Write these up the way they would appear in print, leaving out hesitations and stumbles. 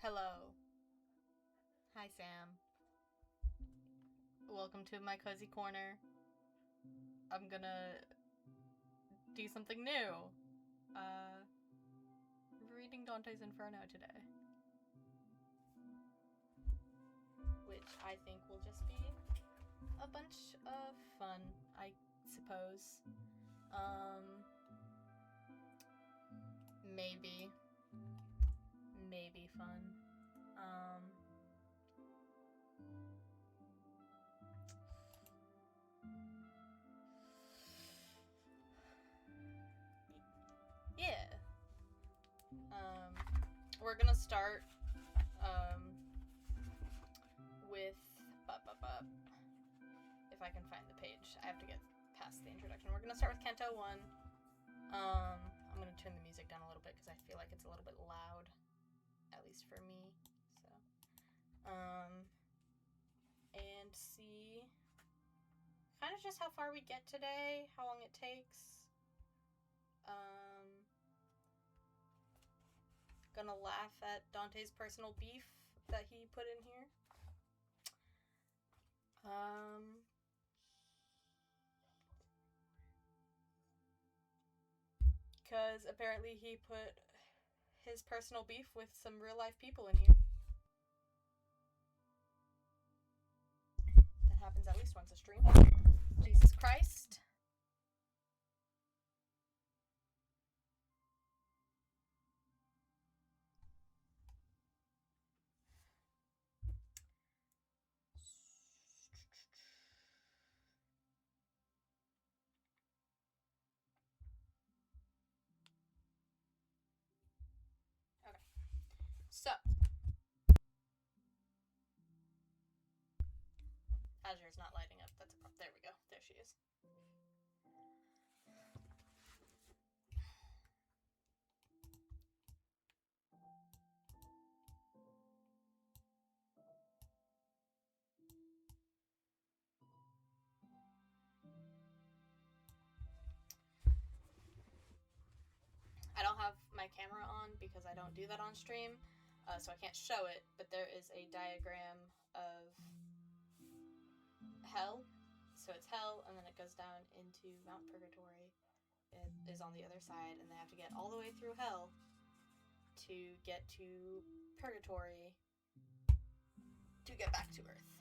Hello. Hi, Sam. Welcome to my cozy corner. I'm gonna do something new. Reading Dante's Inferno today. Which I think will just be a bunch of fun, I suppose. Maybe. Maybe fun. Yeah. We're gonna start with if I can find the page. I have to get past the introduction. We're gonna start with Canto 1. I'm gonna turn the music down a little bit because I feel like it's a little bit loud, at least for me. So, and see kind of just how far we get today, how long it takes. Gonna laugh at Dante's personal beef that he put in here. Because apparently he put his personal beef with some real life people in here. That happens at least once a stream. Jesus Christ. Okay. So, Azure's not lighting up. That's a problem. There we go. There she is. I don't have my camera on because I don't do that on stream, so I can't show it, but there is a diagram of hell. So it's hell, and then it goes down into Mount Purgatory. It is on the other side, and they have to get all the way through hell to get to Purgatory to get back to Earth,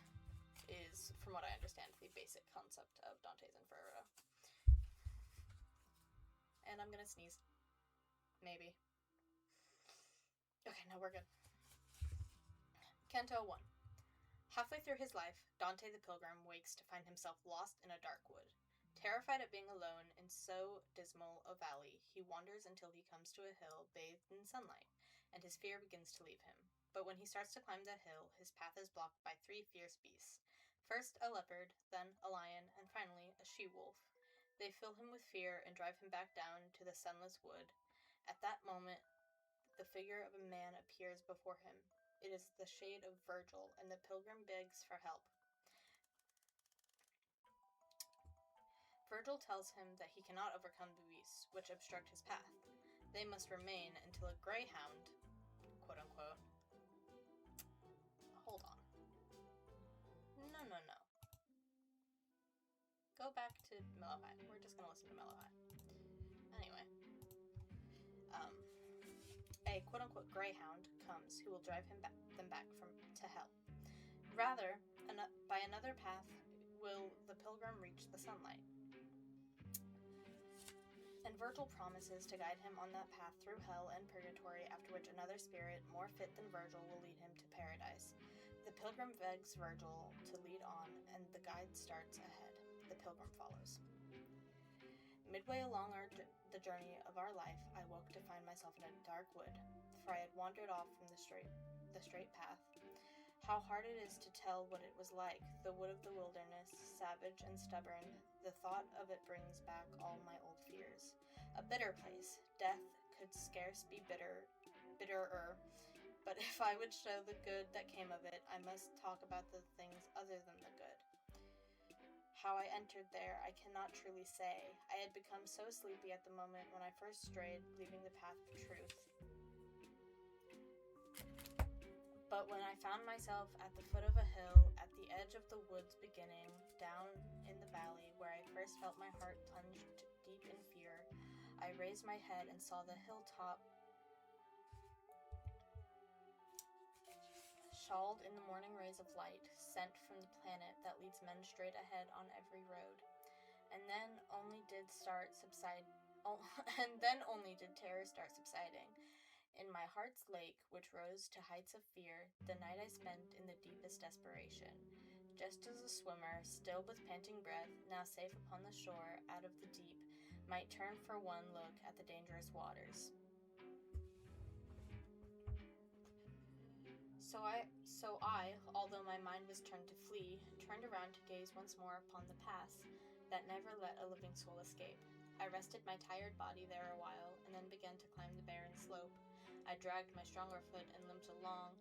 is, from what I understand, the basic concept of Dante's Inferno. And I'm gonna sneeze. Maybe. Okay, no, we're good. Canto 1. Halfway through his life, Dante the Pilgrim wakes to find himself lost in a dark wood. Terrified at being alone in so dismal a valley, he wanders until he comes to a hill bathed in sunlight, and his fear begins to leave him. But when he starts to climb that hill, his path is blocked by 3 fierce beasts. First a leopard, then a lion, and finally a she-wolf. They fill him with fear and drive him back down to the sunless wood. At that moment, the figure of a man appears before him. It is the shade of Virgil, and the pilgrim begs for help. Virgil tells him that he cannot overcome the beasts, which obstruct his path. They must remain until a greyhound, quote-unquote... Hold on. No. Go back to Mellowhigh. We're just gonna listen to Mellowhigh. Anyway. A quote-unquote greyhound comes who will drive them back to hell. Rather, by another path will the pilgrim reach the sunlight. And Virgil promises to guide him on that path through hell and purgatory, after which another spirit, more fit than Virgil, will lead him to paradise. The pilgrim begs Virgil to lead on, and the guide starts ahead. The pilgrim follows. Midway along the journey of our life, I woke to find myself in a dark wood, for I had wandered off from the straight path. How hard it is to tell what it was like, the wood of the wilderness, savage and stubborn. The thought of it brings back all my old fears. A bitter place. Death could scarce be bitterer. But if I would show the good that came of it, I must talk about the things other than the good. How I entered there, I cannot truly say. I had become so sleepy at the moment when I first strayed, leaving the path of truth. But when I found myself at the foot of a hill, at the edge of the woods beginning, down in the valley where I first felt my heart plunged deep in fear, I raised my head and saw the hilltop shawled in the morning rays of light, sent from the planet that leads men straight ahead on every road. And then only did terror start subsiding. In my heart's lake, which rose to heights of fear, the night I spent in the deepest desperation. Just as a swimmer, still with panting breath, now safe upon the shore, out of the deep, might turn for one look at the dangerous waters. So I, although my mind was turned to flee, turned around to gaze once more upon the pass that never let a living soul escape. I rested my tired body there a while, and then began to climb the barren slope. I dragged my stronger foot and limped along.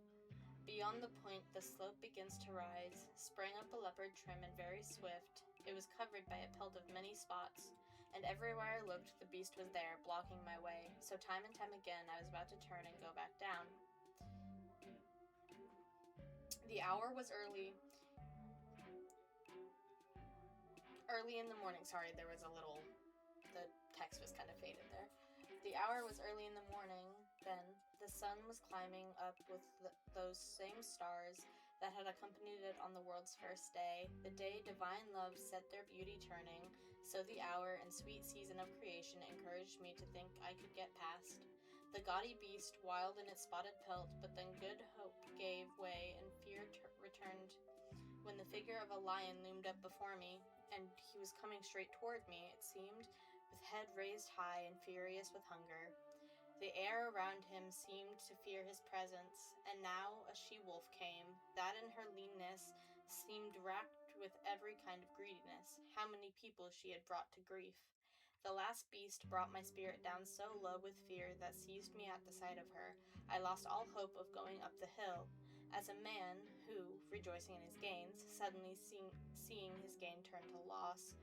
Beyond the point, the slope begins to rise, sprang up a leopard trim and very swift. It was covered by a pelt of many spots, and everywhere I looked, the beast was there, blocking my way. So time and time again, I was about to turn and go back down. The hour was early in the morning. Sorry, the text was kind of faded there. The hour was early in the morning then. The sun was climbing up with those same stars that had accompanied it on the world's first day. The day divine love set their beauty turning, so the hour and sweet season of creation encouraged me to think I could get past. The gaudy beast, wild in its spotted pelt, but then good hope gave way and fear returned when the figure of a lion loomed up before me, and he was coming straight toward me, it seemed, with head raised high and furious with hunger. The air around him seemed to fear his presence, and now a she-wolf came, that in her leanness seemed racked with every kind of greediness. How many people she had brought to grief. The last beast brought my spirit down so low with fear that seized me at the sight of her. I lost all hope of going up the hill. As a man who, rejoicing in his gains, suddenly seeing his gain turn to loss,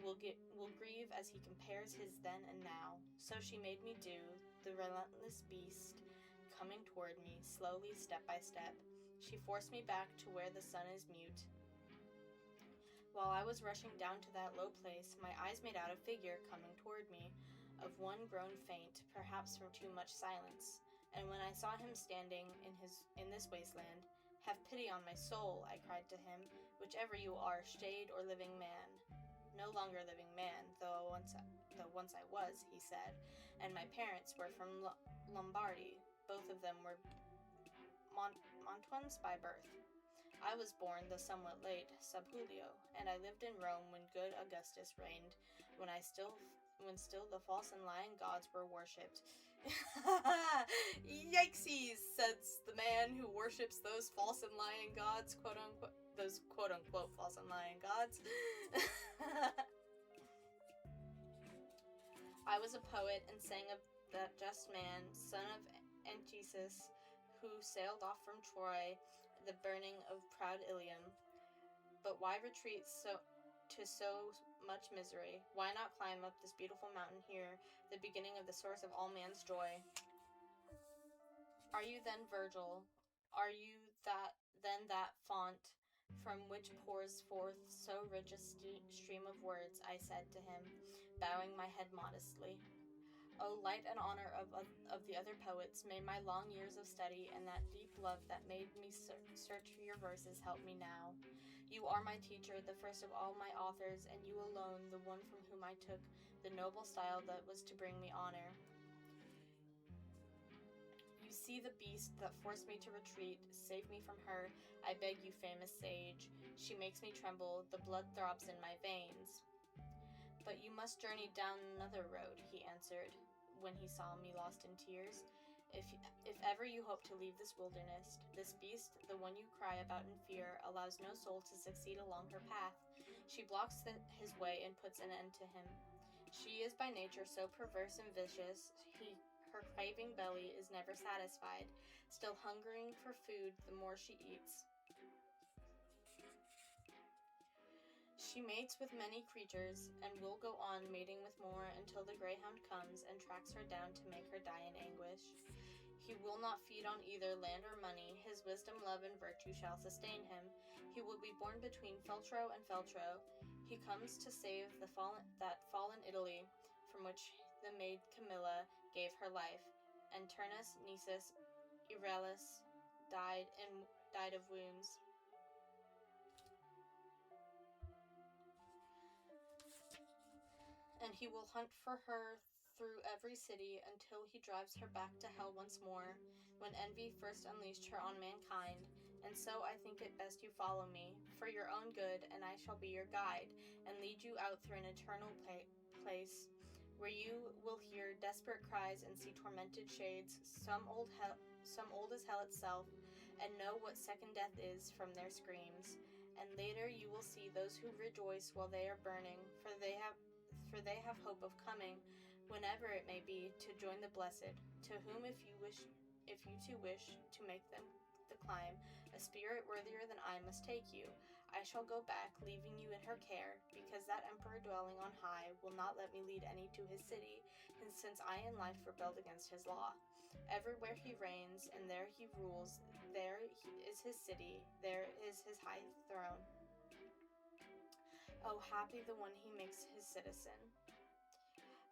will grieve as he compares his then and now. So she made me do, the relentless beast coming toward me, slowly, step by step. She forced me back to where the sun is mute. While I was rushing down to that low place, my eyes made out a figure coming toward me, of one grown faint, perhaps from too much silence. And when I saw him standing in this wasteland, "Have pity on my soul," I cried to him, "whichever you are, shade or living man." "No longer living man, though once I was," he said, "and my parents were from Lombardy. Both of them were Mantuans by birth. I was born, though somewhat late, sub Julio, and I lived in Rome when good Augustus reigned, when still the false and lying gods were worshipped." Yikesies, says the man who worships those false and lying gods, quote-unquote, those quote-unquote false and lying gods. I was a poet and sang of that just man, son of Anchises, who sailed off from Troy, the burning of proud Ilium. But why retreat to so much misery? Why not climb up this beautiful mountain here, the beginning of the source of all man's joy? Are you then Virgil? Are you that font from which pours forth so rich a stream of words? I said to him, bowing my head modestly. O light and honor of the other poets, may my long years of study and that deep love that made me search for your verses help me now. You are my teacher, the first of all my authors, and you alone, the one from whom I took the noble style that was to bring me honor. You see the beast that forced me to retreat. Save me from her, I beg you, famous sage. She makes me tremble, the blood throbs in my veins. But you must journey down another road, he answered, when he saw me lost in tears. If ever you hope to leave this wilderness, this beast, the one you cry about in fear, allows no soul to succeed along her path. She blocks his way and puts an end to him. She is by nature so perverse and vicious, her craving belly is never satisfied, still hungering for food the more she eats. She mates with many creatures, and will go on mating with more until the greyhound comes and tracks her down to make her die in anguish. He will not feed on either land or money. His wisdom, love, and virtue shall sustain him. He will be born between Feltro and Feltro. He comes to save that fallen Italy from which the maid Camilla gave her life, and Turnus Nisus Euryalus died of wounds. And he will hunt for her through every city until he drives her back to hell once more, when envy first unleashed her on mankind. And so I think it best you follow me, for your own good, and I shall be your guide, and lead you out through an eternal place, where you will hear desperate cries and see tormented shades, some old as hell itself, and know what second death is from their screams. And later you will see those who rejoice while they are burning, for they have hope of coming, whenever it may be, to join the blessed, to whom if you too wish to make them the climb, a spirit worthier than I must take you. I shall go back, leaving you in her care, because that emperor dwelling on high will not let me lead any to his city, and since I in life rebelled against his law. Everywhere he reigns, and there he rules, there is his city, there is his high throne. Oh, happy the one he makes his citizen.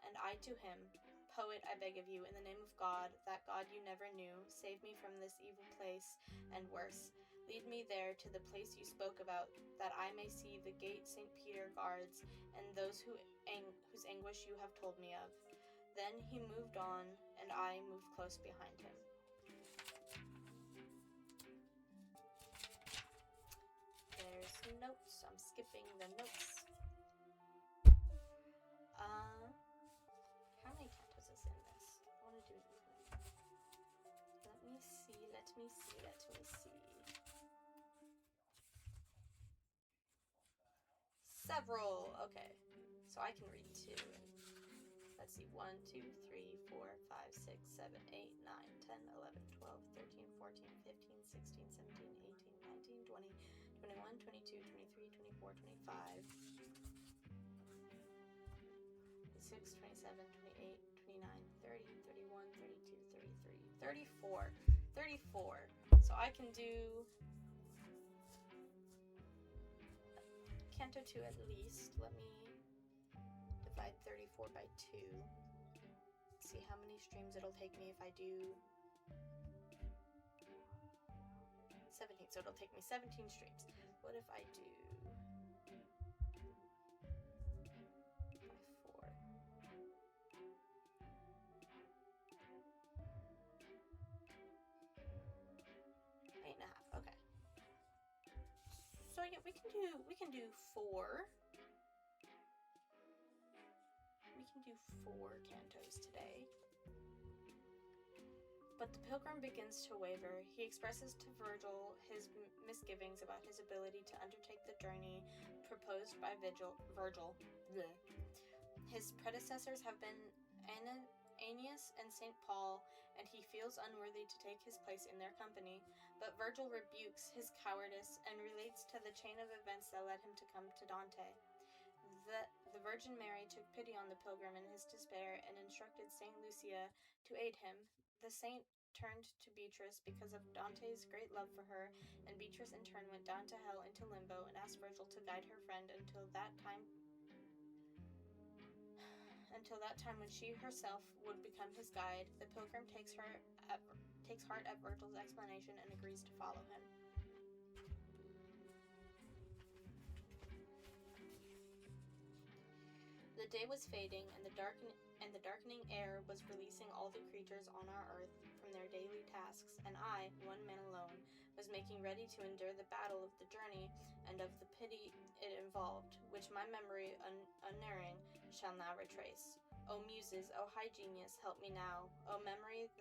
And I to him, poet, I beg of you, in the name of God, that God you never knew, save me from this evil place, and worse. Lead me there to the place you spoke about, that I may see the gate St. Peter guards, and those whose anguish you have told me of. Then he moved on, and I moved close behind him. There's some notes. I'm skipping the notes. How many cantos is in this? I want to do it evenly. Let me see. Several. Okay. So I can read two. Let's see. 1, 2, 3, 4, 5, 6, 7, 8, 9, 10, 11, 12, 13, 14, 15, 16, 17, 18, 19, 20, 21, 22, 23, 24, 25. 26, 27, 28, 29, 30, 31, 32, 33, 34. 34. So I can do Canto 2 at least. Let me divide 34 by 2. See how many streams it'll take me if I do 17. So it'll take me 17 streams. What if I do 8.5. Okay. So yeah, we can do 4. We can do 4 cantos today. But the pilgrim begins to waver. He expresses to Virgil his misgivings about his ability to undertake the journey proposed by Virgil. Bleh. His predecessors have been Aeneas and St. Paul, and he feels unworthy to take his place in their company. But Virgil rebukes his cowardice and relates to the chain of events that led him to come to Dante. The Virgin Mary took pity on the pilgrim in his despair and instructed St. Lucia to aid him. The saint turned to Beatrice because of Dante's great love for her, and Beatrice in turn went down to hell into limbo and asked Virgil to guide her friend until that time when she herself would become his guide. The pilgrim takes heart at Virgil's explanation and agrees to follow him. The day was fading, and the darkening air was releasing all the creatures on our earth from their daily tasks, and I, one man alone, was making ready to endure the battle of the journey and of the pity it involved, which my memory, unerring, shall now retrace. O Muses, O high genius, help me now. O memory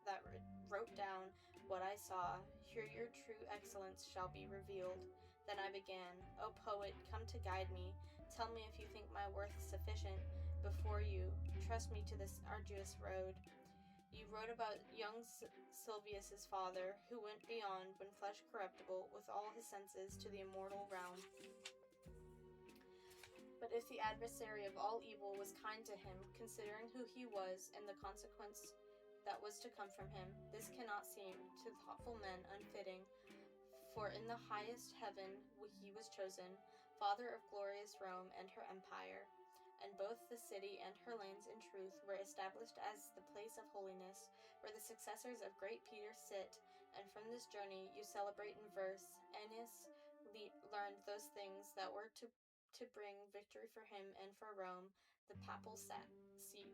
that wrote down what I saw, here your true excellence shall be revealed. Then I began, O poet, come to guide me. Tell me if you think my worth sufficient before you. Trust me to this arduous road. You wrote about young Silvius's father, who went beyond, when flesh corruptible, with all his senses, to the immortal realm. But if the adversary of all evil was kind to him, considering who he was, and the consequence that was to come from him. This cannot seem to thoughtful men unfitting, for in the highest heaven he was chosen, Father of glorious Rome and her empire. And both the city and her lands in truth were established as the place of holiness, where the successors of great Peter sit, and from this journey you celebrate in verse. Ennius learned those things that were to bring victory for him and for Rome, the papal seat.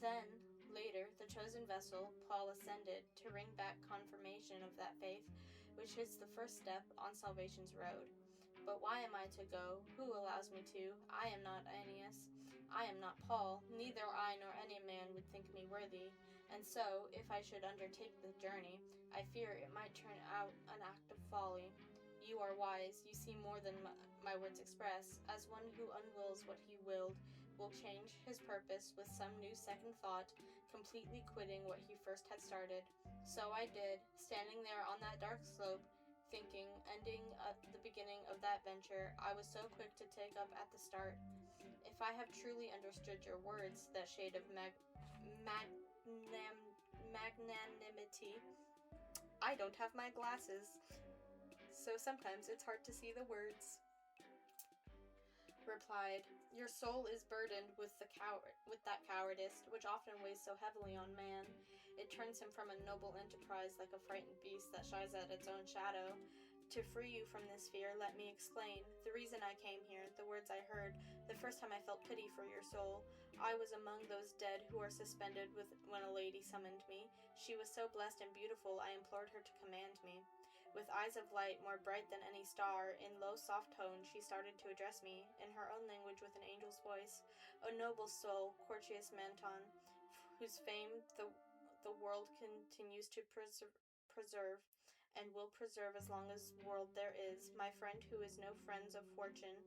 Then, later, the chosen vessel, Paul, ascended to bring back confirmation of that faith, which is the first step on salvation's road. But why am I to go? Who allows me to? I am not Ennius. I am not Paul. Neither I nor any man would think me worthy. And so, if I should undertake the journey, I fear it might turn out an act of folly. You are wise. You see more than my words express. As one who unwills what he willed, will change his purpose with some new second thought, completely quitting what he first had started. So I did, standing there on that dark slope, thinking, ending at the beginning of that venture I was so quick to take up at the start. If I have truly understood your words, that shade of magnanimity, I don't have my glasses, so sometimes it's hard to see the words. Replied, your soul is burdened with that cowardice, which often weighs so heavily on man. It turns him from a noble enterprise like a frightened beast that shies at its own shadow. To free you from this fear, let me explain. The reason I came here, the words I heard, the first time I felt pity for your soul. I was among those dead who are suspended when a lady summoned me. She was so blessed and beautiful, I implored her to command me. With eyes of light more bright than any star, in low soft tone she started to address me, in her own language with an angel's voice. O noble soul, courteous Manton, whose fame the world continues to preserve, and will preserve as long as world there is, my friend who is no friends of fortune,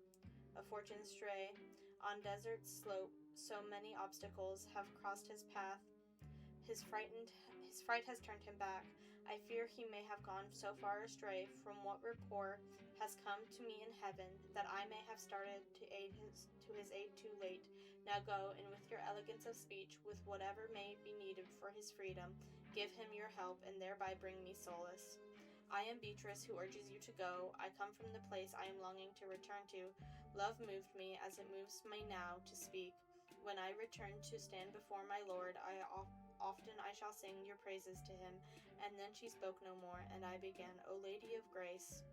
a fortune stray, on desert slope, so many obstacles have crossed his path. His fright has turned him back. I fear he may have gone so far astray from what rapport has come to me in heaven, that I may have started to his aid too late. Now go, and with your elegance of speech, with whatever may be needed for his freedom, give him your help, and thereby bring me solace. I am Beatrice, who urges you to go. I come from the place I am longing to return to. Love moved me, as it moves me now, to speak. When I return to stand before my Lord, often I shall sing your praises to him. And then she spoke no more, and I began, O Lady of Grace,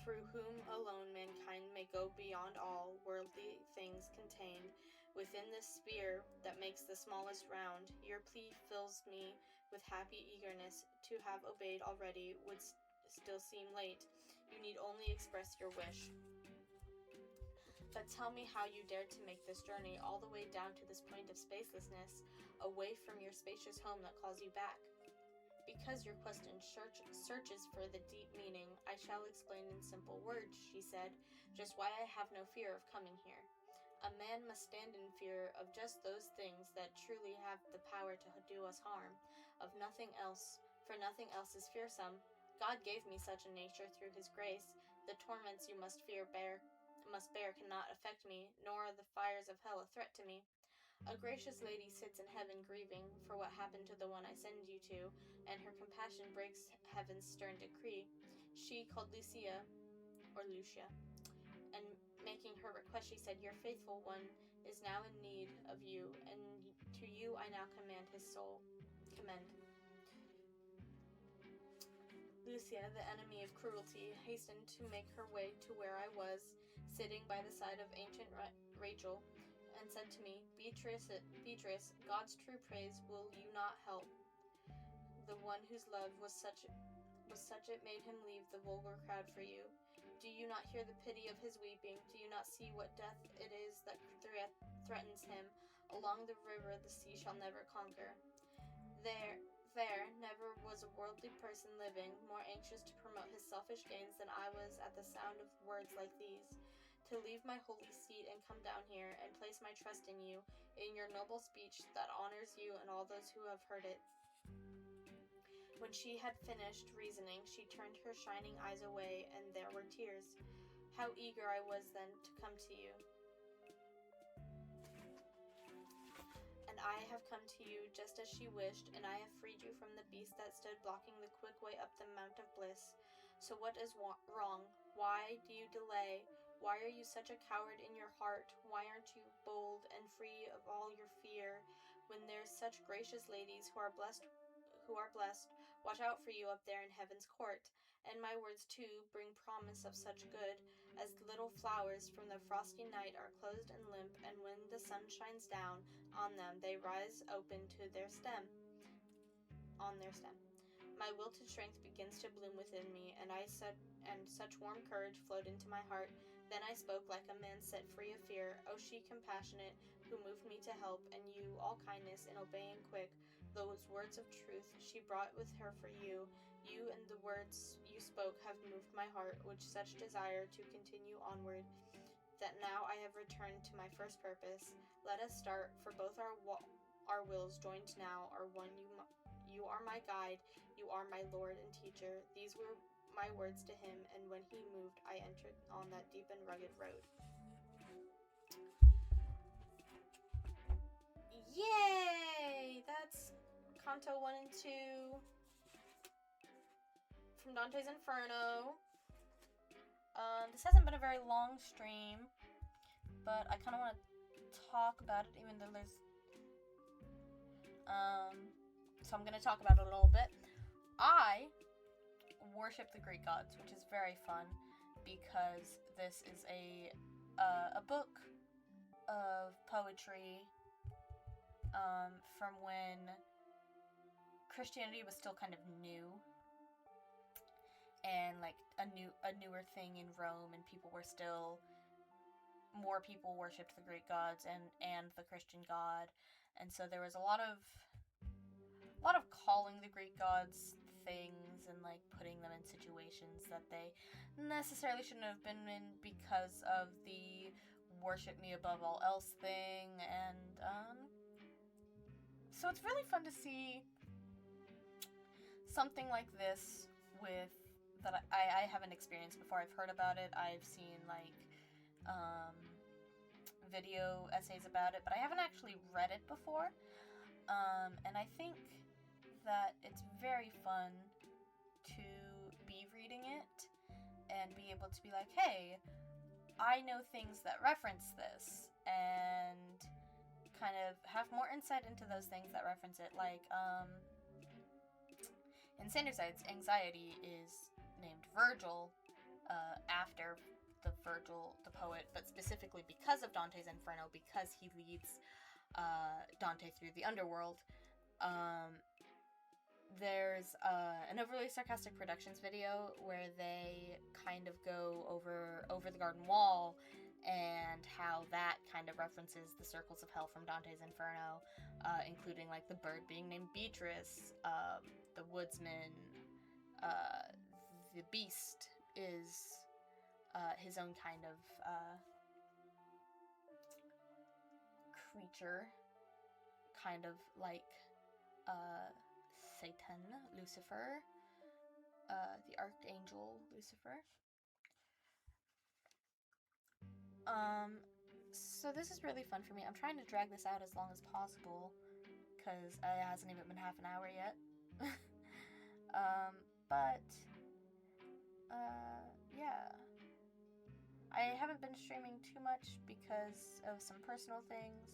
through whom alone mankind may go beyond all worldly things contained, within this sphere that makes the smallest round, your plea fills me with happy eagerness. To have obeyed already would still seem late. You need only express your wish. But tell me how you dared to make this journey all the way down to this point of spacelessness, away from your spacious home that calls you back. Because your question searches for the deep meaning, I shall explain in simple words, she said, just why I have no fear of coming here. A man must stand in fear of just those things that truly have the power to do us harm, of nothing else, for nothing else is fearsome. God gave me such a nature through his grace. The torments you must bear cannot affect me, nor are the fires of hell a threat to me. A gracious lady sits in heaven grieving for what happened to the one I send you to, and her compassion breaks heaven's stern decree. She, called Lucia, and making her request, she said, your faithful one is now in need of you, and to you I now commend his soul. Lucia, the enemy of cruelty, hastened to make her way to where I was, sitting by the side of ancient Rachel, and said to me, Beatrice, God's true praise will you not help. The one whose love was such it made him leave the vulgar crowd for you. Do you not hear the pity of his weeping? Do you not see what death it is that threatens him? Along the river the sea shall never conquer. There never was a worldly person living more anxious to promote his selfish gains than I was at the sound of words like these. To leave my holy seat and come down here and place my trust in you, in your noble speech that honors you and all those who have heard it. When she had finished reasoning, she turned her shining eyes away, and there were tears. How eager I was then to come to you. And I have come to you just as she wished, and I have freed you from the beast that stood blocking the quick way up the Mount of Bliss. So what is wrong? Why do you delay? Why are you such a coward in your heart? Why aren't you bold and free of all your fear, when there's such gracious ladies who are blessed, watch out for you up there in heaven's court? And my words too bring promise of such good, as the little flowers from the frosty night are closed and limp, and when the sun shines down on them they rise open to their stem, on their stem. My wilted strength begins to bloom within me, and such warm courage flowed into my heart. Then I spoke like a man set free of fear. O she compassionate, who moved me to help, and you, all kindness, in obeying quick those words of truth she brought with her for you. You and the words you spoke have moved my heart, which such desire to continue onward, that now I have returned to my first purpose. Let us start, for both our wills joined now are one. You are my guide, you are my Lord and teacher. These were my words to him, and when he moved, I entered on that deep and rugged road. Yay! That's Canto 1 and 2 from Dante's Inferno. This hasn't been a very long stream, but I kind of want to talk about it, even though there's... So I'm going to talk about it a little bit. I worship the Greek gods, which is very fun, because this is a book of poetry from when Christianity was still kind of new, and like a newer thing in Rome, and more people worshipped the Greek gods and the Christian god, and so there was a lot of calling the Greek gods things and like putting them in situations that they necessarily shouldn't have been in because of the worship me above all else thing, and so it's really fun to see something like this that I haven't experienced before. I've heard about it, I've seen like video essays about it, but I haven't actually read it before, and I think that it's very fun to be reading it and be able to be like, hey, I know things that reference this, and kind of have more insight into those things that reference it. Like, in Sanderside's, anxiety is named Virgil, after Virgil, the poet, but specifically because of Dante's Inferno, because he leads Dante through the underworld. There's an Overly Sarcastic Productions video where they kind of go over the garden wall and how that kind of references the circles of hell from Dante's Inferno, including like the bird being named Beatrice, the woodsman, the beast is his own kind of creature, kind of like Satan, Lucifer, the archangel Lucifer. So this is really fun for me. I'm trying to drag this out as long as possible, because it hasn't even been half an hour yet. But yeah. I haven't been streaming too much because of some personal things,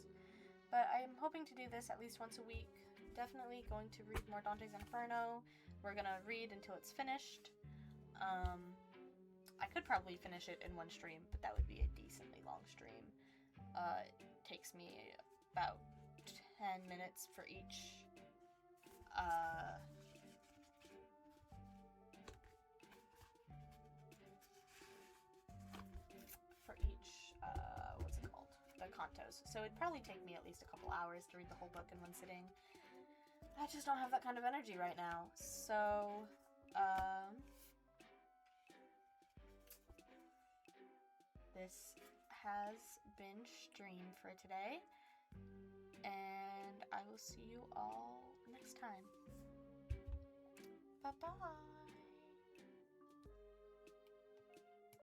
but I'm hoping to do this at least once a week. Definitely going to read more Dante's Inferno. We're gonna read until it's finished. I could probably finish it in one stream, but that would be a decently long stream. It takes me about 10 minutes for each what's it called? The cantos. So it'd probably take me at least a couple hours to read the whole book in one sitting. I just don't have that kind of energy right now. So, this has been stream for today, and I will see you all next time. Bye-bye!